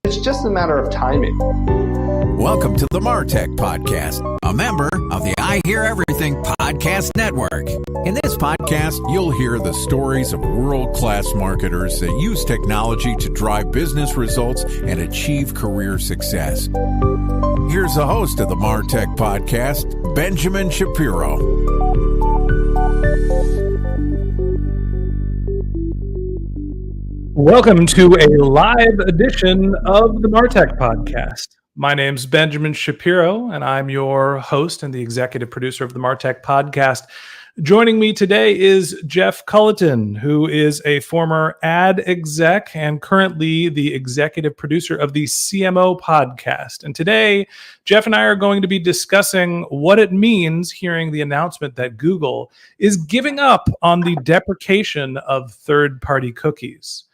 It's just a matter of timing. Welcome to the MarTech Podcast, a member of the I Hear Everything Podcast Network. In this podcast, you'll hear the stories of world-class marketers that use technology to drive business results and achieve career success. Here's the host of the MarTech Podcast, Benjamin Shapiro. Welcome to a live edition of the MarTech Podcast. My name's Benjamin Shapiro, and I'm your host and the executive producer of the MarTech Podcast. Joining me today is Jeff Culleton, who is a former ad exec and currently the executive producer of the CMO Podcast. And today, Jeff and I are going to be discussing what it means hearing the announcement that Google is giving up on the deprecation of third-party cookies.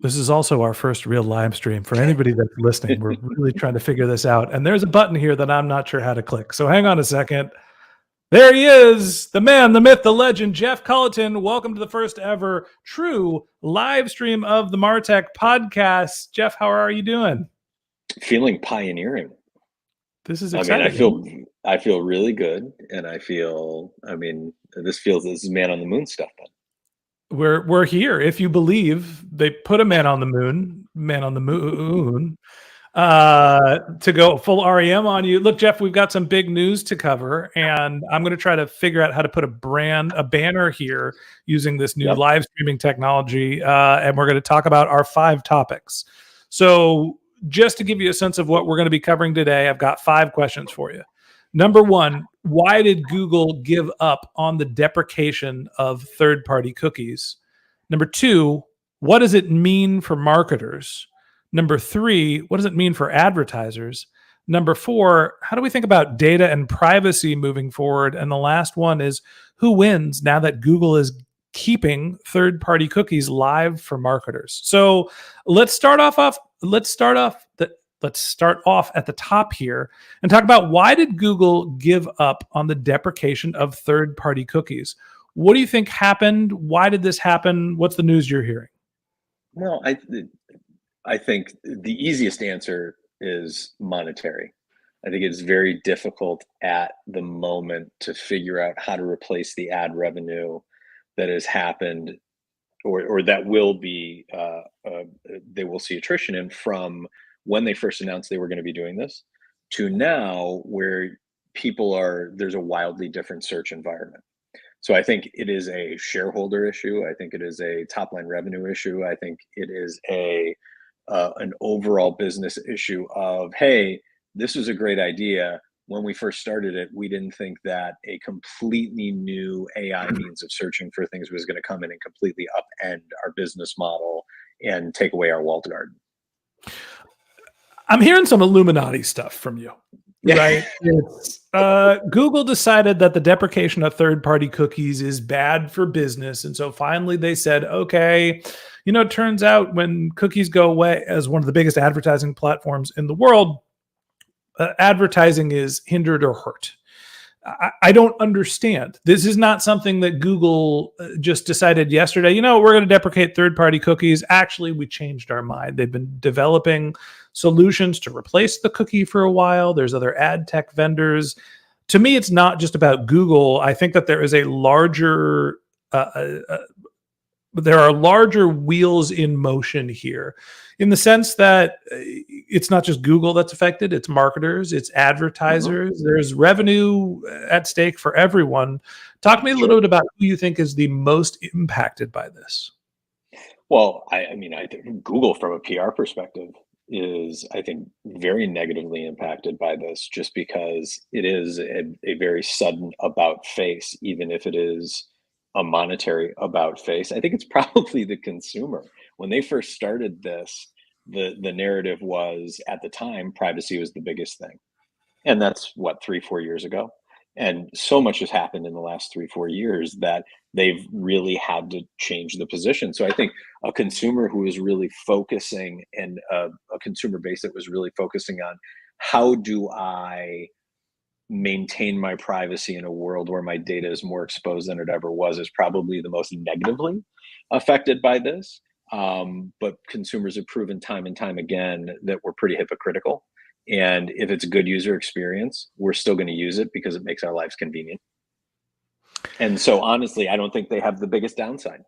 This is also our first real live stream. For anybody that's listening, we're really trying to figure this out. And there's a button here that I'm not sure how to click. So hang on a second. There he is, the man, the myth, the legend, Jeff Culleton. Welcome to the first ever true live stream of the MarTech Podcast. Jeff, how are you doing? Feeling pioneering. This is exciting. I feel really good. And this is man on the moon stuff then. We're here. If you believe they put a man on the moon, to go full REM on you. Look, Jeff, we've got some big news to cover, and I'm going to try to figure out how to put a banner here using this new live streaming technology. And we're going to talk about our 5 topics. So just to give you a sense of what we're going to be covering today, I've got 5 questions for you. Number 1, why did Google give up on the deprecation of third-party cookies? Number 2, what does it mean for marketers? Number 3, what does it mean for advertisers? Number 4, how do we think about data and privacy moving forward? And the last one is, who wins now that Google is keeping third-party cookies live for marketers? So let's start off at the top here and talk about, why did Google give up on the deprecation of third-party cookies? What do you think happened? Why did this happen? What's the news you're hearing? Well, I think the easiest answer is monetary. I think it's very difficult at the moment to figure out how to replace the ad revenue that has happened or that will be, they will see attrition in from when they first announced they were going to be doing this to now, where there's a wildly different search environment. So I think it is a shareholder issue. I think it is a top line revenue issue. I think it is an overall business issue of, hey, this is a great idea. When we first started it, we didn't think that a completely new AI means of searching for things was going to come in and completely upend our business model and take away our walled garden. I'm hearing some Illuminati stuff from you, right? Google decided that the deprecation of third-party cookies is bad for business. And so finally they said, okay, it turns out when cookies go away, as one of the biggest advertising platforms in the world, advertising is hindered or hurt. I don't understand. This is not something that Google just decided yesterday, we're going to deprecate third-party cookies. Actually, we changed our mind. They've been developing solutions to replace the cookie for a while. There's other ad tech vendors. To me, it's not just about Google. I think that there is a larger, there are larger wheels in motion here, in the sense that it's not just Google that's affected, it's marketers, it's advertisers. There's revenue at stake for everyone. Talk to me a little bit about who you think is the most impacted by this. Well, I think Google, from a PR perspective, is, I think, very negatively impacted by this, just because it is a very sudden about face, even if it is a monetary about face. I think it's probably the consumer. When they first started this, the narrative was, at the time, privacy was the biggest thing. And that's 3-4 years ago. And so much has happened in the last 3-4 years that they've really had to change the position. So I think a consumer who is really focusing, and a consumer base that was really focusing on, how do I maintain my privacy in a world where my data is more exposed than it ever was, is probably the most negatively affected by this. but consumers have proven time and time again that we're pretty hypocritical. And if it's a good user experience, we're still going to use it because it makes our lives convenient. And so honestly, I don't think they have the biggest downside.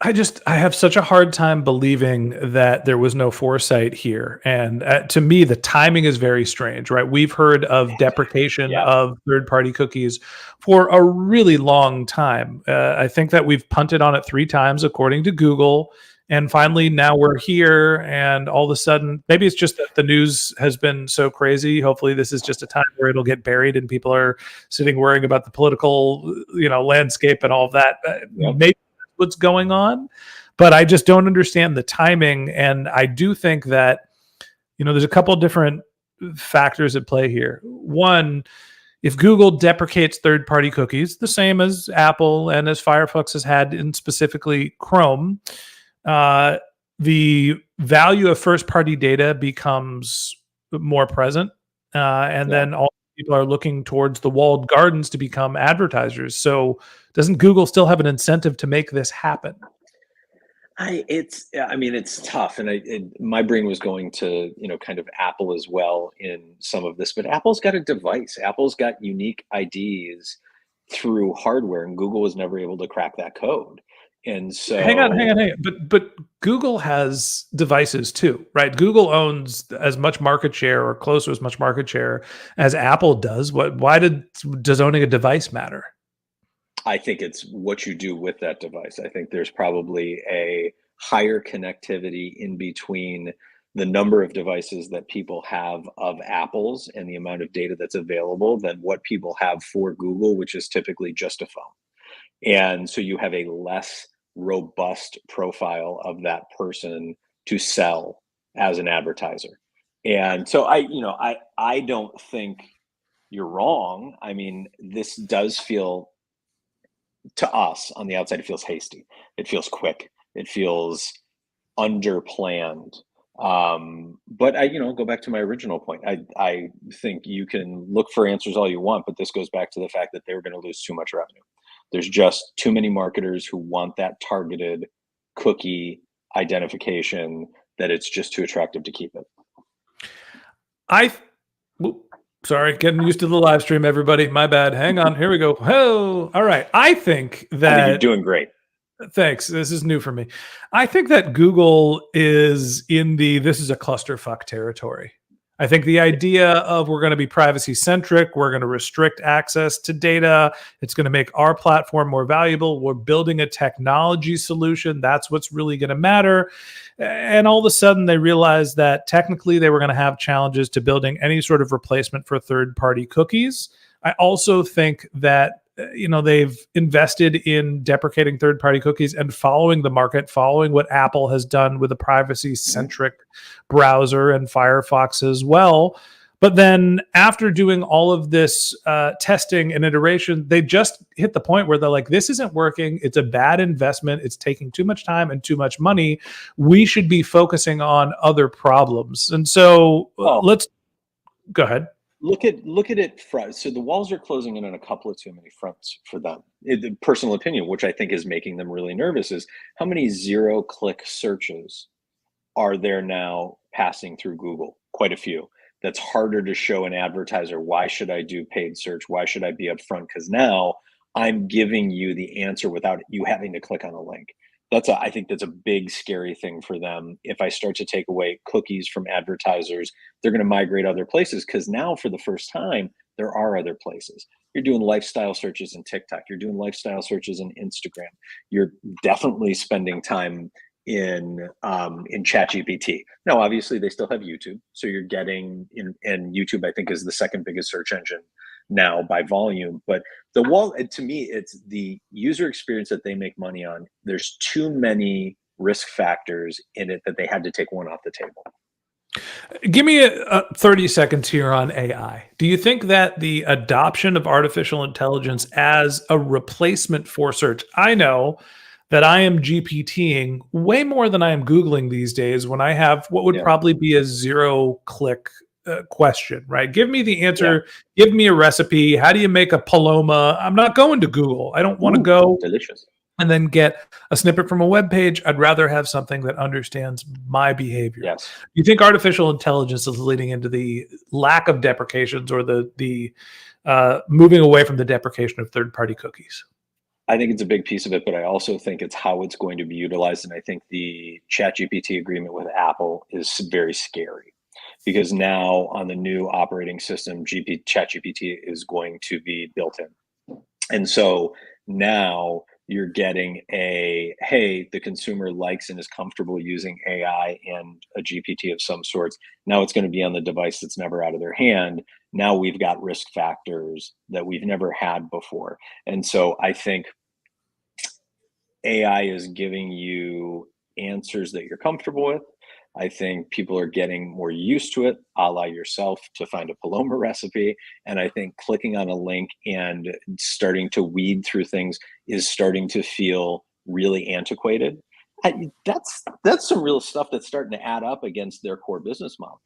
I have such a hard time believing that there was no foresight here. And to me, the timing is very strange, right? We've heard of deprecation Yeah. of third-party cookies for a really long time. I think that we've punted on it 3 times, according to Google. And finally, now we're here. And all of a sudden, maybe it's just that the news has been so crazy. Hopefully, this is just a time where it'll get buried and people are sitting worrying about the political, landscape and all of that. Yep. Maybe what's going on, but I just don't understand the timing. And I do think that, there's a couple of different factors at play here. One, if Google deprecates third-party cookies, the same as Apple and as Firefox has had in specifically Chrome, the value of first-party data becomes more present. And then all people are looking towards the walled gardens to become advertisers. So doesn't Google still have an incentive to make this happen? It's tough. And my brain was going to, kind of Apple as well in some of this, but Apple's got a device. Apple's got unique IDs through hardware, and Google was never able to crack that code. And so hang on. But Google has devices too, right? Google owns as much market share or close to as much market share as Apple does. Why does owning a device matter? I think it's what you do with that device. I think there's probably a higher connectivity in between the number of devices that people have of Apple's and the amount of data that's available than what people have for Google, which is typically just a phone. And so you have a less robust profile of that person to sell as an advertiser. And so I don't think you're wrong. I mean, this does feel, to us on the outside, it feels hasty. It feels quick. It feels underplanned. But I go back to my original point. I think you can look for answers all you want, but this goes back to the fact that they were going to lose too much revenue. There's just too many marketers who want that targeted cookie identification that it's just too attractive to keep it. Sorry, getting used to the live stream, everybody. My bad. Hang on. Here we go. Oh, all right. I think you're doing great. Thanks. This is new for me. I think that Google is in this is a clusterfuck territory. I think the idea of we're going to be privacy centric, we're going to restrict access to data, it's going to make our platform more valuable, we're building a technology solution, that's what's really going to matter. And all of a sudden they realized that technically they were going to have challenges to building any sort of replacement for third-party cookies. I also think that they've invested in deprecating third-party cookies and following the market, following what Apple has done with a privacy-centric browser and Firefox as well. But then after doing all of this testing and iteration, they just hit the point where they're like, this isn't working. It's a bad investment. It's taking too much time and too much money. We should be focusing on other problems. And so let's go ahead. Look at it front. So the walls are closing in on a couple of too many fronts for them. The personal opinion, which I think is making them really nervous, is how many zero-click searches are there now passing through Google? Quite a few. That's harder to show an advertiser. Why should I do paid search? Why should I be upfront? Because now I'm giving you the answer without you having to click on a link. I think that's a big, scary thing for them. If I start to take away cookies from advertisers, they're going to migrate other places, because now for the first time, there are other places. You're doing lifestyle searches in TikTok. You're doing lifestyle searches in Instagram. You're definitely spending time in ChatGPT. Now, obviously, they still have YouTube. So you're getting and YouTube, I think, is the second biggest search engine now by volume. But the wall, to me, it's the user experience that they make money on. There's too many risk factors in it that they had to take one off the table. Give me 30 seconds here on AI. Do you think that the adoption of artificial intelligence as a replacement for search? I know that I am GPTing way more than I am Googling these days when I have what would probably be a zero-click question, right? Give me the answer. Give me a recipe. How do you make a paloma? I'm not going to Google. I don't want to go. Delicious. and then get a snippet from a web page. I'd rather have something that understands my behavior. Yes. You think artificial intelligence is leading into the lack of deprecations or the moving away from the deprecation of third-party cookies? I think it's a big piece of it, but I also think it's how it's going to be utilized. And I think the ChatGPT agreement with Apple is very scary because now on the new operating system, ChatGPT is going to be built in. And so now you're getting hey, the consumer likes and is comfortable using AI and a GPT of some sorts. Now it's going to be on the device that's never out of their hand. Now we've got risk factors that we've never had before. And so I think AI is giving you answers that you're comfortable with. I think people are getting more used to it, a la yourself, to find a Paloma recipe. And I think clicking on a link and starting to weed through things is starting to feel really antiquated. That's some real stuff that's starting to add up against their core business model.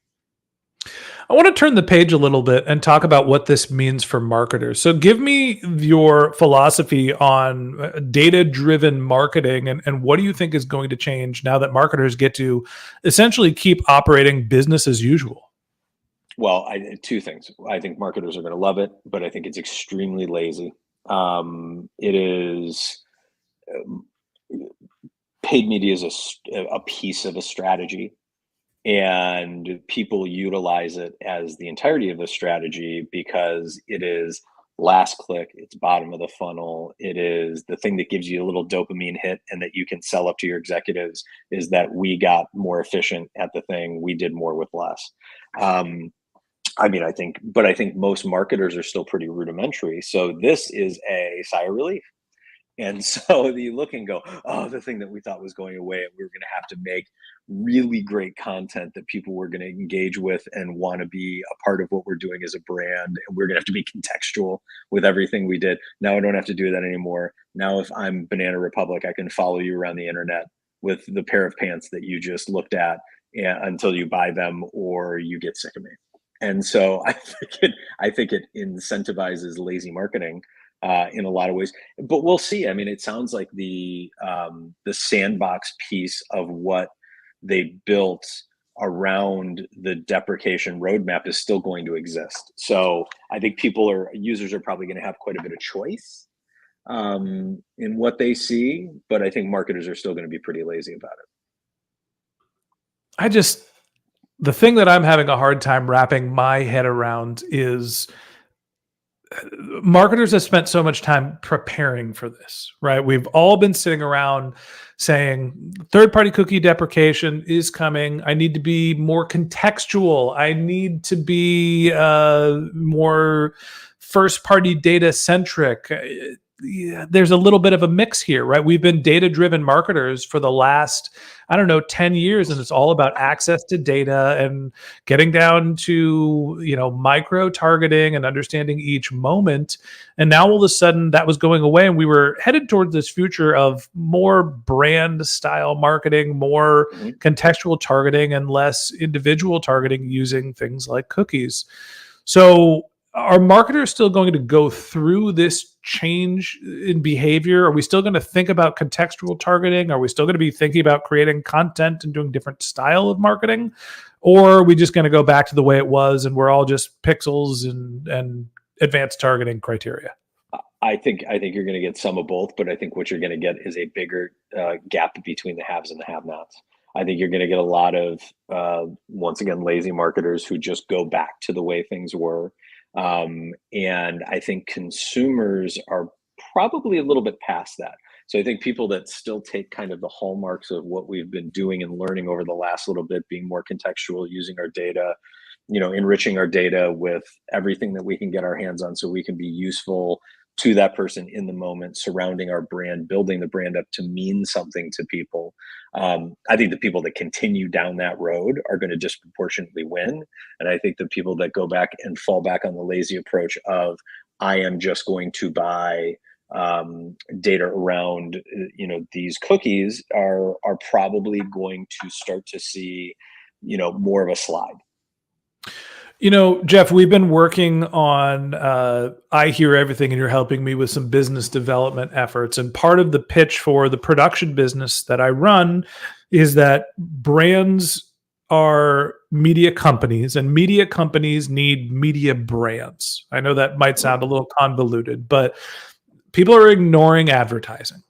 I want to turn the page a little bit and talk about what this means for marketers. So give me your philosophy on data-driven marketing and what do you think is going to change now that marketers get to essentially keep operating business as usual? Well, two things. I think marketers are going to love it, but I think it's extremely lazy. It is paid media is a piece of a strategy, and people utilize it as the entirety of the strategy because it is last click, it's bottom of the funnel, it is the thing that gives you a little dopamine hit and that you can sell up to your executives is that we got more efficient at the thing, we did more with less. I think most marketers are still pretty rudimentary, so this is a sigh of relief. And so you look and go, oh, the thing that we thought was going away, and we were going to have to make really great content that people were going to engage with and want to be a part of what we're doing as a brand. And we're going to have to be contextual with everything we did. Now I don't have to do that anymore. Now, if I'm Banana Republic, I can follow you around the internet with the pair of pants that you just looked at until you buy them or you get sick of me. And so I think it incentivizes lazy marketing in a lot of ways, but we'll see. I mean, it sounds like the sandbox piece of what they built around the deprecation roadmap is still going to exist. So I think users are probably going to have quite a bit of choice in what they see, but I think marketers are still going to be pretty lazy about it. The thing that I'm having a hard time wrapping my head around is marketers have spent so much time preparing for this, right? We've all been sitting around saying third-party cookie deprecation is coming. I need to be more contextual. I need to be more first-party data centric. There's a little bit of a mix here, right? We've been data-driven marketers for the last, 10 years, and it's all about access to data and getting down to, micro targeting and understanding each moment. And now all of a sudden that was going away, and we were headed towards this future of more brand style marketing, more contextual targeting, and less individual targeting using things like cookies. So are marketers still going to go through this change in behavior? Are we still going to think about contextual targeting? Are we still going to be thinking about creating content and doing different style of marketing? Or are we just going to go back to the way it was and we're all just pixels and advanced targeting criteria? I think you're going to get some of both, but I think what you're going to get is a bigger gap between the haves and the have-nots. I think you're going to get a lot of, once again, lazy marketers who just go back to the way things were. And I think consumers are probably a little bit past that. So I think people that still take kind of the hallmarks of what we've been doing and learning over the last little bit, being more contextual, using our data, enriching our data with everything that we can get our hands on so we can be useful to that person in the moment, surrounding our brand, building the brand up to mean something to people. I think the people that continue down that road are going to disproportionately win. And I think the people that go back and fall back on the lazy approach of, I am just going to buy data around, these cookies are probably going to start to see, more of a slide. You know, Jeff, we've been working on I Hear Everything, and you're helping me with some business development efforts. And part of the pitch for the production business that I run is that brands are media companies, and media companies need media brands. I know that might sound a little convoluted, but people are ignoring advertising.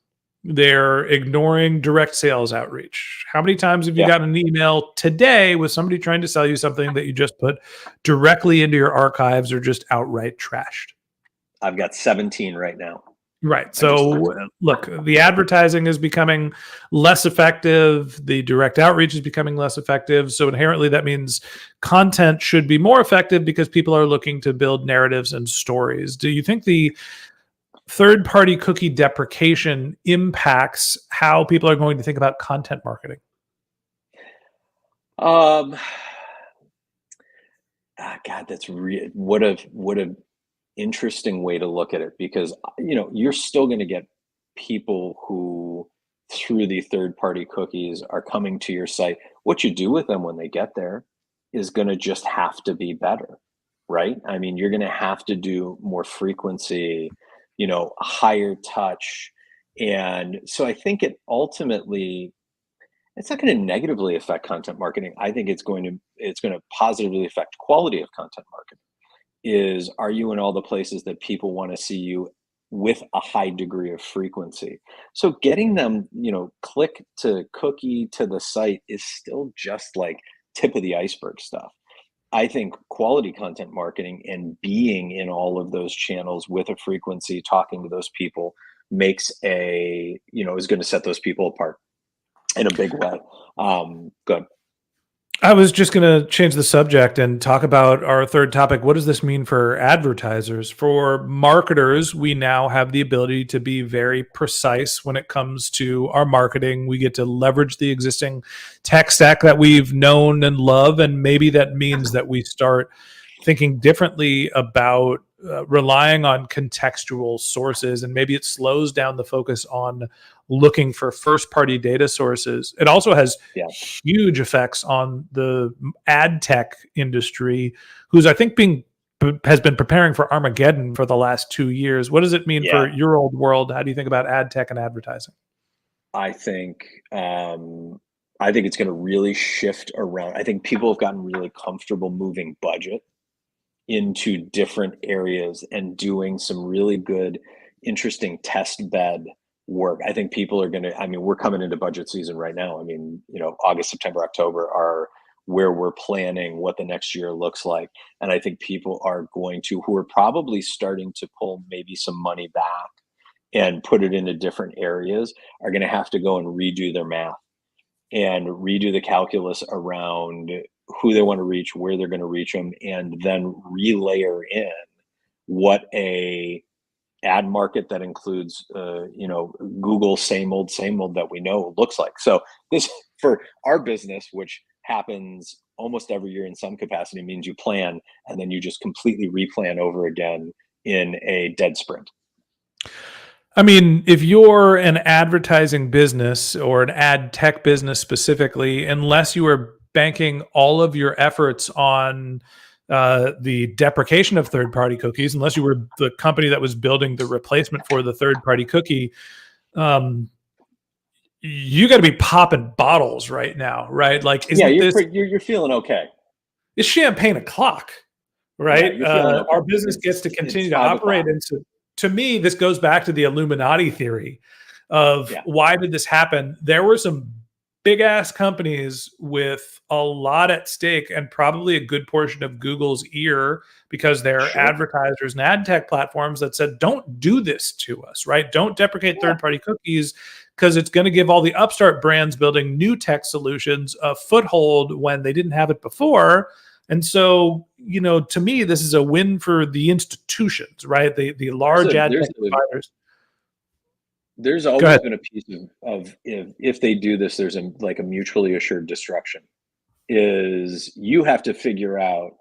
They're ignoring direct sales outreach. How many times have you Yeah, gotten an email today with somebody trying to sell you something that you just put directly into your archives or just outright trashed? I've got 17 right now. Right. I just So, look, the advertising is becoming less effective. The direct outreach is becoming less effective. So, inherently, that means content should be more effective because people are looking to build narratives and stories. Do you think the third-party cookie deprecation impacts how people are going to think about content marketing? um God, what a interesting way to look at it, because you're still going to get people who, through the third party cookies, are coming to your site. What you do with them when they get there is going to just have to be better, right? I mean, you're going to have to do more frequency, higher touch. And so I think it's not going to negatively affect content marketing. I think it's going to positively affect quality of content marketing. Is, are you in all the places that people want to see you with a high degree of frequency? So getting them, click to cookie to the site is still just like tip of the iceberg stuff. I think quality content marketing and being in all of those channels with a frequency, talking to those people, is going to set those people apart in a big way. Good. I was just going to change the subject and talk about our third topic. What does this mean for advertisers? For marketers, we now have the ability to be very precise when it comes to our marketing. We get to leverage the existing tech stack that we've known and love, and maybe that means that we start thinking differently about relying on contextual sources, and maybe it slows down the focus on looking for first party data sources. It also has Yeah. huge effects on the ad tech industry, who's I think has been preparing for Armageddon for the last 2 years. What does it mean Yeah. for your old world? How do you think about ad tech and advertising? I think I think it's going to really shift around. I think people have gotten really comfortable moving budget into different areas and doing some really good, interesting test bed work. I think people are going to, I mean, we're coming into budget season right now. I mean, August, September, October are where we're planning what the next year looks like. And I think people are going to, who are probably starting to pull maybe some money back and put it into different areas, are going to have to go and redo their math and redo the calculus around who they want to reach, where they're going to reach them, and then relayer in what a ad market that includes, Google same old that we know looks like. So this, for our business, which happens almost every year in some capacity, means you plan and then you just completely replan over again in a dead sprint. I mean, if you're an advertising business or an ad tech business specifically, unless you are banking all of your efforts on the deprecation of third party cookies, unless you were the company that was building the replacement for the third party cookie, um, you got to be popping bottles right now, right? Like, Yeah, isn't this you're feeling okay. it's champagne o'clock, Yeah, right? you're feeling okay. Our business gets to It's continue to 5 o'clock. operate. And to me, this goes back to the Illuminati theory of Yeah, why did this happen? There were some big ass companies with a lot at stake and probably a good portion of Google's ear because they're sure. advertisers and ad tech platforms that said, don't do this to us, right? Don't deprecate Yeah. third party cookies because it's going to give all the upstart brands building new tech solutions a foothold when they didn't have it before. And so, to me, this is a win for the institutions, right? The large ad tech providers. There's Go always ahead. been a piece of if they do this, there's like a mutually assured destruction. Is, you have to figure out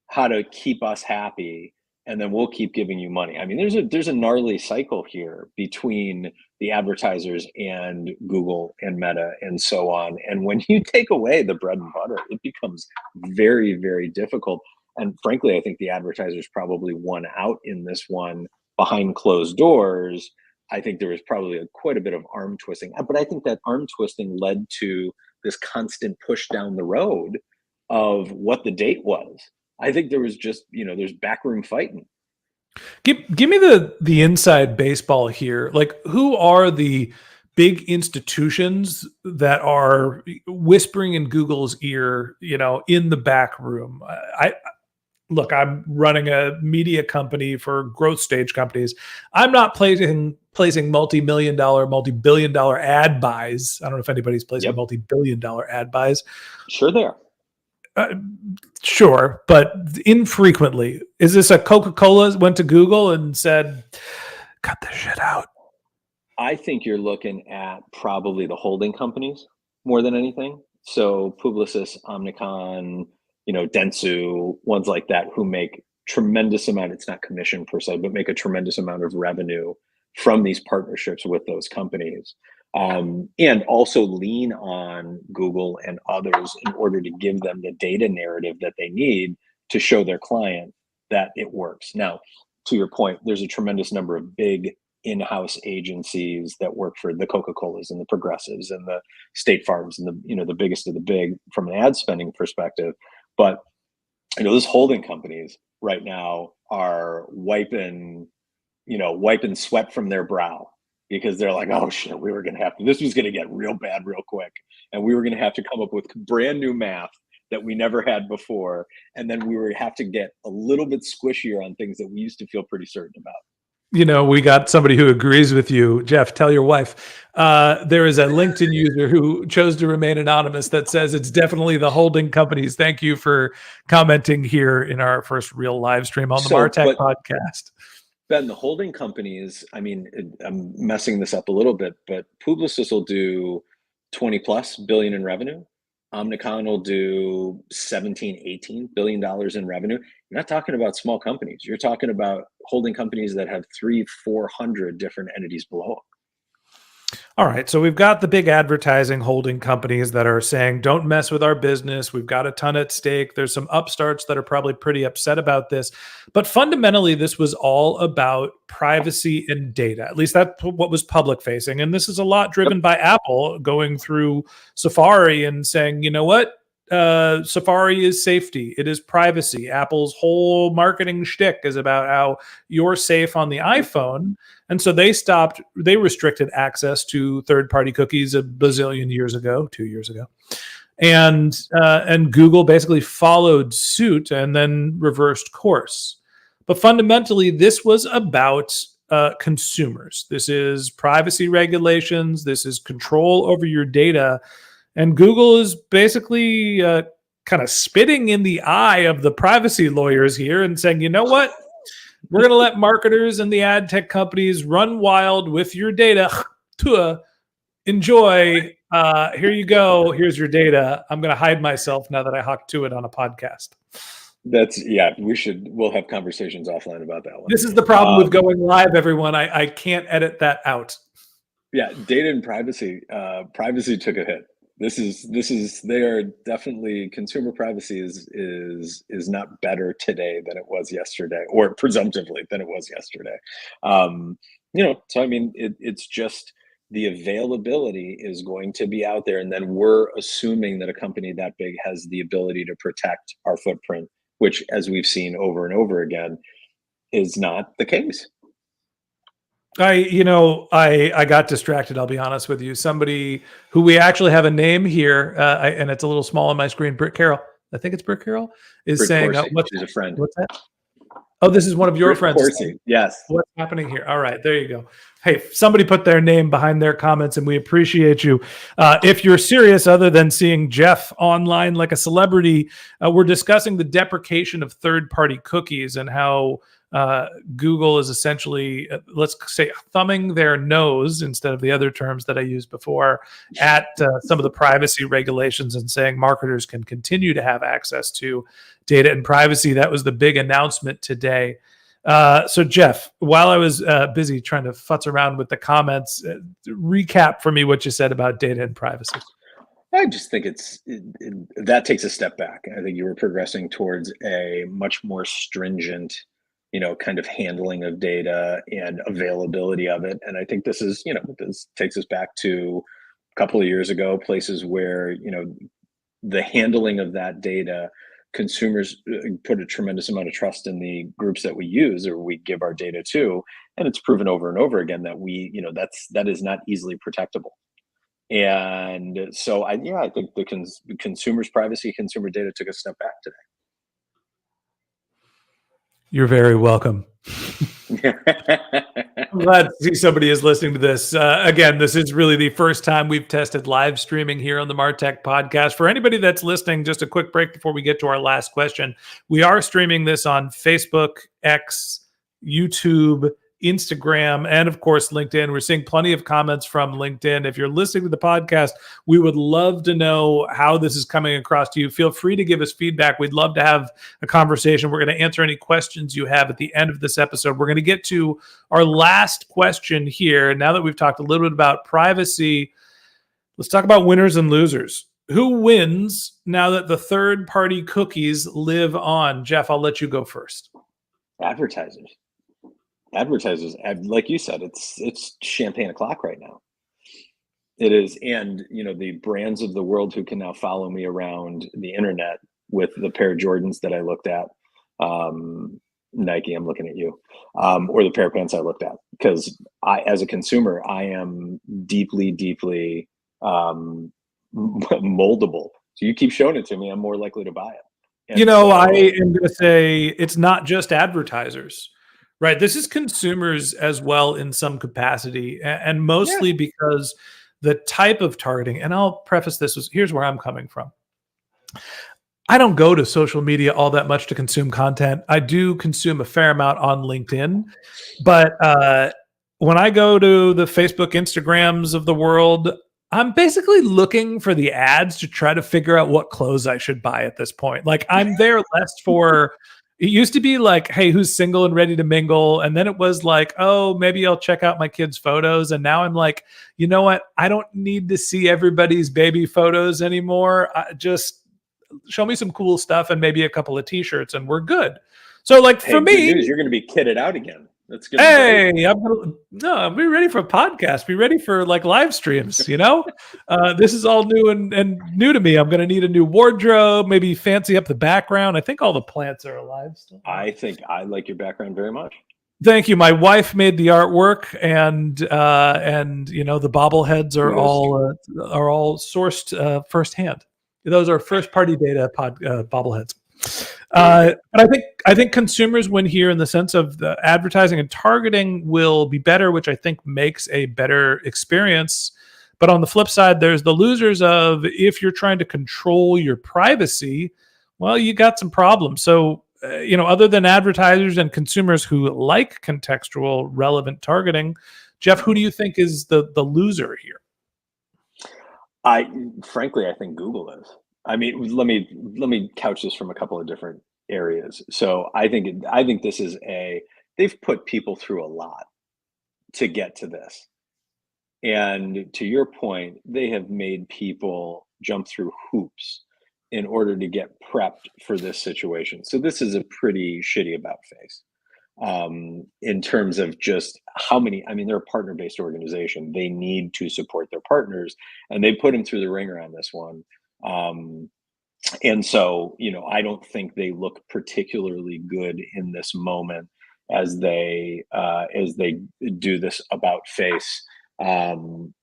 how to keep us happy, and then we'll keep giving you money. I mean, there's a gnarly cycle here between the advertisers and Google and Meta and so on. And when you take away the bread and butter, it becomes very, very difficult. And frankly, I think the advertisers probably won out in this one behind closed doors. I think there was probably quite a bit of arm twisting, but I think that arm twisting led to this constant push down the road of what the date was. I think there was just, there's backroom fighting. Give me the inside baseball here. Like, who are the big institutions that are whispering in Google's ear, in the back room? Look, I'm running a media company for growth stage companies. I'm not placing multi-million dollar, multi-billion dollar ad buys. I don't know if anybody's placing multi-billion dollar ad buys. Sure they are. Sure, but infrequently. Is this a Coca-Cola went to Google and said, cut this shit out? I think you're looking at probably the holding companies more than anything. So Publicis, Omnicom, Dentsu, ones like that, who make tremendous amount, it's not commission per se, but make a tremendous amount of revenue from these partnerships with those companies. And also lean on Google and others in order to give them the data narrative that they need to show their client that it works. Now, to your point, there's a tremendous number of big in-house agencies that work for the Coca-Colas and the Progressives and the State Farms and the biggest of the big from an ad spending perspective. But those holding companies right now are wiping sweat from their brow, because they're like, oh shit, this was going to get real bad real quick. And we were going to have to come up with brand new math that we never had before. And then we would have to get a little bit squishier on things that we used to feel pretty certain about. We got somebody who agrees with you. Jeff, tell your wife. There is a LinkedIn user who chose to remain anonymous that says it's definitely the holding companies. Thank you for commenting here in our first real live stream on the MarTech podcast. Ben, the holding companies, I'm messing this up a little bit, but Publicis will do 20 plus billion in revenue. Omnicom will do 17, 18 billion dollars in revenue. You're not talking about small companies. You're talking about holding companies that have 300-400 different entities below them. All right. So we've got the big advertising holding companies that are saying, don't mess with our business. We've got a ton at stake. There's some upstarts that are probably pretty upset about this. But fundamentally, this was all about privacy and data. At least that's what was public facing. And this is a lot driven by Apple going through Safari and saying, you know what? Safari is safety. It is privacy. Apple's whole marketing shtick is about how you're safe on the iPhone. And so they restricted access to third-party cookies a bazillion years ago, 2 years ago. And Google basically followed suit and then reversed course. But fundamentally, this was about consumers. This is privacy regulations. This is control over your data. And Google is basically kind of spitting in the eye of the privacy lawyers here and saying, you know what? We're going to let marketers and the ad tech companies run wild with your data. Enjoy. Here you go. Here's your data. I'm going to hide myself now that I hocked to it on a podcast. We'll have conversations offline about that one. This is the problem with going live, everyone. I can't edit that out. Yeah, data and privacy. Privacy took a hit. They are definitely, consumer privacy is not better today than it was yesterday, or presumptively than it was yesterday. It's just the availability is going to be out there, and then we're assuming that a company that big has the ability to protect our footprint, which, as we've seen over and over again, is not the case. I got distracted. I'll be honest with you. Somebody who we actually have a name here, and it's a little small on my screen. Britt Carroll, I think it's Britt Carroll, is saying, she's a friend. What's that? Oh, this is one of your Britt friends. Corsi. Yes. What's happening here? All right, there you go. Hey, somebody put their name behind their comments, and we appreciate you. If you're serious, other than seeing Jeff online like a celebrity, we're discussing the deprecation of third-party cookies and how Google is essentially, let's say, thumbing their nose, instead of the other terms that I used before, at some of the privacy regulations and saying marketers can continue to have access to data and privacy. That was the big announcement today. So Jeff, while I was busy trying to futz around with the comments, recap for me what you said about data and privacy. I just think that takes a step back. I think you were progressing towards a much more stringent, kind of handling of data and availability of it. And I think this takes us back to a couple of years ago, places where, the handling of that data, consumers put a tremendous amount of trust in the groups that we use or we give our data to. And it's proven over and over again that that is not easily protectable. And so I think the consumer's privacy, consumer data took a step back You're very welcome. today. I'm glad to see somebody is listening to this. Again, this is really the first time we've tested live streaming here on the Martech podcast. For anybody that's listening, just a quick break before we get to our last question. We are streaming this on Facebook, X, YouTube, Instagram, and of course, LinkedIn. We're seeing plenty of comments from LinkedIn. If you're listening to the podcast, we would love to know how this is coming across to you. Feel free to give us feedback. We'd love to have a conversation. We're going to answer any questions you have at the end of this episode. We're going to get to our last question here. Now that we've talked a little bit about privacy, let's talk about winners and losers. Who wins now that the third-party cookies live on? Jeff, I'll let you go first. Advertisers, like you said, it's champagne o'clock right now. It is. And the brands of the world who can now follow me around the internet with the pair of Jordans that I looked at, Nike, I'm looking at you, or the pair of pants I looked at, because as a consumer, I am deeply moldable. So you keep showing it to me, I'm more likely to buy it. And I am going to say it's not just advertisers. Right. This is consumers as well in some capacity, and mostly because the type of targeting, and I'll preface this with, here's where I'm coming from. I don't go to social media all that much to consume content. I do consume a fair amount on LinkedIn, but when I go to the Facebook, Instagrams of the world, I'm basically looking for the ads to try to figure out what clothes I should buy at this point. Like, I'm there less for... It used to be like, hey, who's single and ready to mingle? And then it was like, oh, maybe I'll check out my kids' photos. And now I'm like, you know what? I don't need to see everybody's baby photos anymore. Just show me some cool stuff and maybe a couple of t-shirts and we're good. So like, for me, good news, you're going to be kitted out again. That's good. Hey, I'll be ready for a podcast. Be ready for like live streams. This is all new and new to me. I'm going to need a new wardrobe, maybe fancy up the background. I think all the plants are alive still. I think I like your background very much. Thank you. My wife made the artwork, and the bobbleheads are all sourced firsthand. Those are first party data bobbleheads. But I think consumers win here in the sense of the advertising and targeting will be better, which I think makes a better experience. But on the flip side, there's the losers of, if you're trying to control your privacy, well, you got some problems. So, other than advertisers and consumers who like contextual relevant targeting, Jeff, who do you think is the loser here? Frankly, I think Google is. I mean, let me couch this from a couple of different areas. So I think this is they've put people through a lot to get to this. And to your point, they have made people jump through hoops in order to get prepped for this situation. So this is a pretty shitty about face in terms of just how many. I mean, they're a partner-based organization. They need to support their partners, and they put them through the ringer on this one. And so, I don't think they look particularly good in this moment as they do this about face on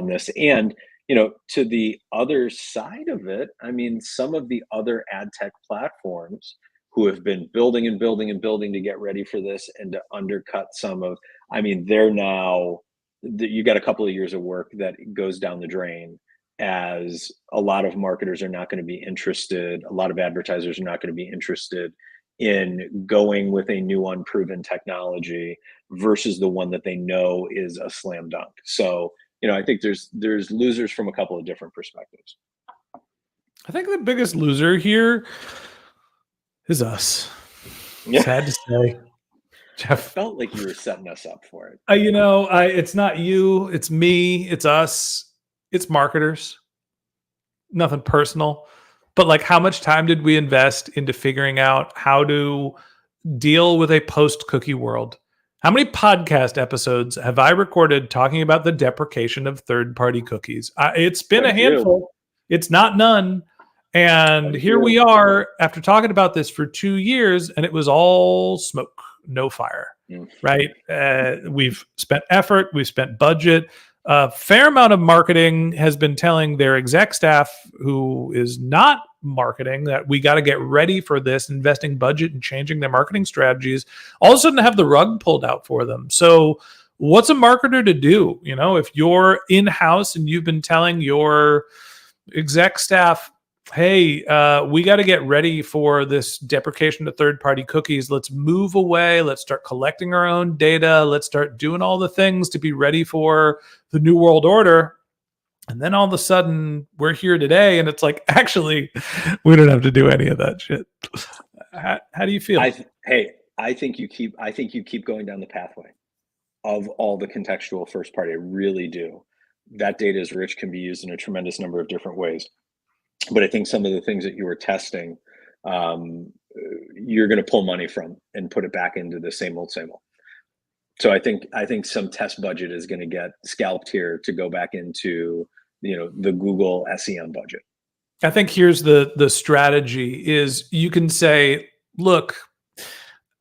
this. And to the other side of it, I mean, some of the other ad tech platforms who have been building and building and building to get ready for this and to undercut they're now, you got a couple of years of work that goes down the drain, as a lot of marketers are not going to be interested. A lot of advertisers are not going to be interested in going with a new unproven technology versus the one that they know is a slam dunk. So, I think there's losers from a couple of different perspectives. I think the biggest loser here is us. Yeah. Sad to say. Jeff, felt like you were setting us up for it. It's not you, it's me, it's us, it's marketers. nothing personal, but like how much time did we invest into figuring out how to deal with a post-cookie world? How many podcast episodes have I recorded talking about the deprecation of third-party cookies? It's been a handful. It's not none. And here we are after talking about this for 2 years, and it was all smoke, no fire, right? We've spent effort, we've spent budget. A fair amount of marketing has been telling their exec staff, who is not marketing, that we got to get ready for this, investing budget and changing their marketing strategies. All of a sudden have the rug pulled out for them. So what's a marketer to do? You know, if you're in-house and you've been telling your exec staff, hey, we got to get ready for this deprecation of third-party cookies. Let's move away. Let's start collecting our own data. Let's start doing all the things to be ready for the new world order. And then all of a sudden we're here today and it's like, actually, we don't have to do any of that shit. How do you feel? I think you keep going down the pathway of all the contextual first party. I really do. That data is rich, can be used in a tremendous number of different ways. But I think some of the things that you were testing, you're going to pull money from and put it back into the same old, same old. So I think some test budget is going to get scalped here to go back into, you know, the Google SEM budget. I think here's the strategy is you can say, look,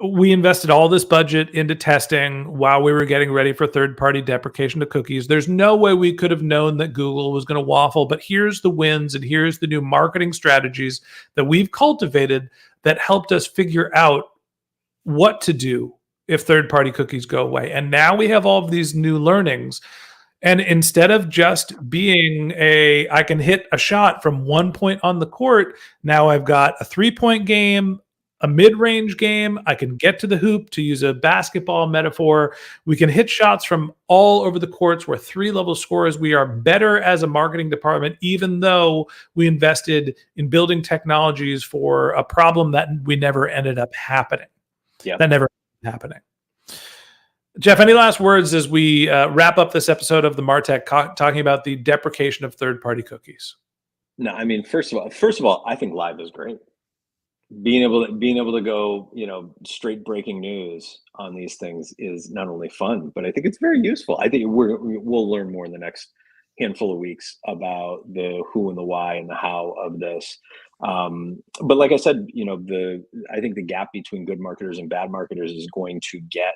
we invested all this budget into testing while we were getting ready for third-party deprecation of cookies. There's no way we could have known that Google was going to waffle, but here's the wins and here's the new marketing strategies that we've cultivated that helped us figure out what to do if third-party cookies go away. And now we have all of these new learnings. And instead of just being I can hit a shot from 1 point on the court, now I've got a 3-point game, a mid-range game. I can get to the hoop, to use a basketball metaphor. We can hit shots from all over the courts. We're 3-level scorers. We are better as a marketing department, even though we invested in building technologies for a problem that we never ended up happening. Yeah, that never happening. Jeff, any last words as we wrap up this episode of the Martech talking about the deprecation of third-party cookies? No, I mean, first of all, I think live is great. Being able to go, you know, straight breaking news on these things is not only fun, but I think it's very useful. I think we'll learn more in the next handful of weeks about the who and the why and the how of this. But like I said, you know, I think the gap between good marketers and bad marketers is going to get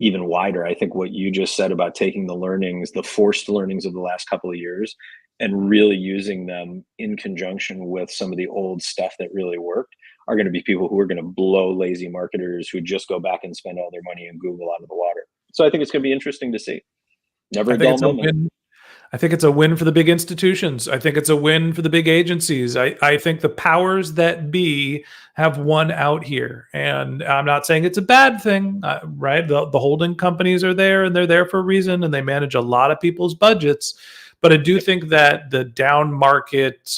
even wider. I think what you just said about taking the learnings, the forced learnings of the last couple of years, and really using them in conjunction with some of the old stuff that really worked, are going to be people who are going to blow lazy marketers who just go back and spend all their money in Google out of the water. So I think it's going to be interesting to see. Never a dull moment. I think it's a win for the big institutions. I think it's a win for the big agencies. I think the powers that be have won out here. And I'm not saying it's a bad thing, right? The holding companies are there and they're there for a reason and they manage a lot of people's budgets. But I do think that the down market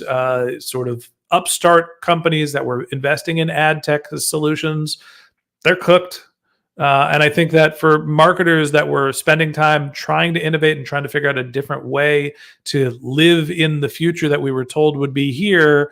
sort of upstart companies that were investing in ad tech solutions, they're cooked. And I think that for marketers that were spending time trying to innovate and trying to figure out a different way to live in the future that we were told would be here,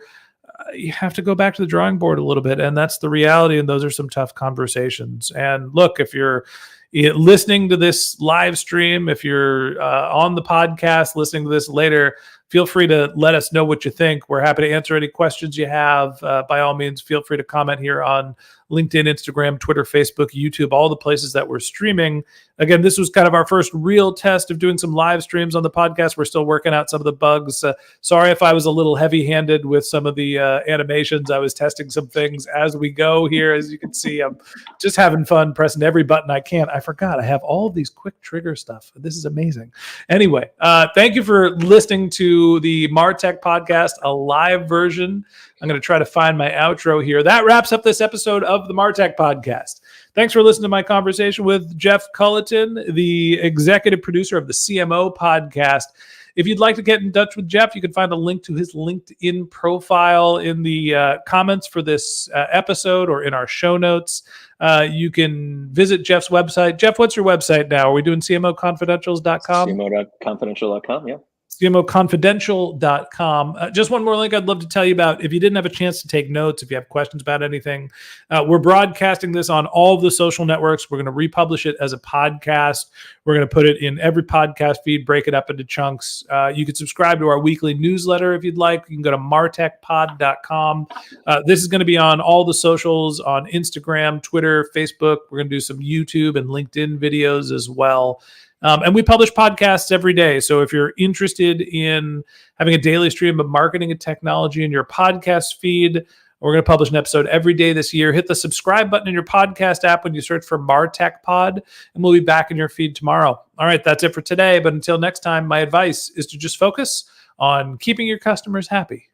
you have to go back to the drawing board a little bit. And that's the reality. And those are some tough conversations. And look, if you're listening to this live stream, if you're on the podcast listening to this later, feel free to let us know what you think. We're happy to answer any questions you have. By all means, feel free to comment here on LinkedIn, Instagram, Twitter, Facebook, YouTube, all the places that we're streaming. Again, this was kind of our first real test of doing some live streams on the podcast. We're still working out some of the bugs. Sorry if I was a little heavy-handed with some of the animations. I was testing some things as we go here. As you can see, I'm just having fun pressing every button I can. I forgot I have all of these quick trigger stuff. This is amazing. Anyway, thank you for listening to the Martech podcast, a live version. I'm going to try to find my outro here. That wraps up this episode of the Martech podcast. Thanks for listening to my conversation with Jeff Culleton, the executive producer of the CMO podcast. If you'd like to get in touch with Jeff, you can find a link to his LinkedIn profile in the comments for this episode or in our show notes. You can visit Jeff's website. Jeff, what's your website now? Are we doing CMOconfidentials.com? CMO.confidential.com, yeah. CMOconfidential.com. Just one more link I'd love to tell you about. If you didn't have a chance to take notes, if you have questions about anything, we're broadcasting this on all of the social networks. We're going to republish it as a podcast. We're going to put it in every podcast feed, break it up into chunks. You can subscribe to our weekly newsletter if you'd like. You can go to martechpod.com. This is going to be on all the socials, on Instagram, Twitter, Facebook. We're going to do some YouTube and LinkedIn videos as well. And we publish podcasts every day. So if you're interested in having a daily stream of marketing and technology in your podcast feed, we're going to publish an episode every day this year. Hit the subscribe button in your podcast app when you search for Martech Pod, and we'll be back in your feed tomorrow. All right, that's it for today. But until next time, my advice is to just focus on keeping your customers happy.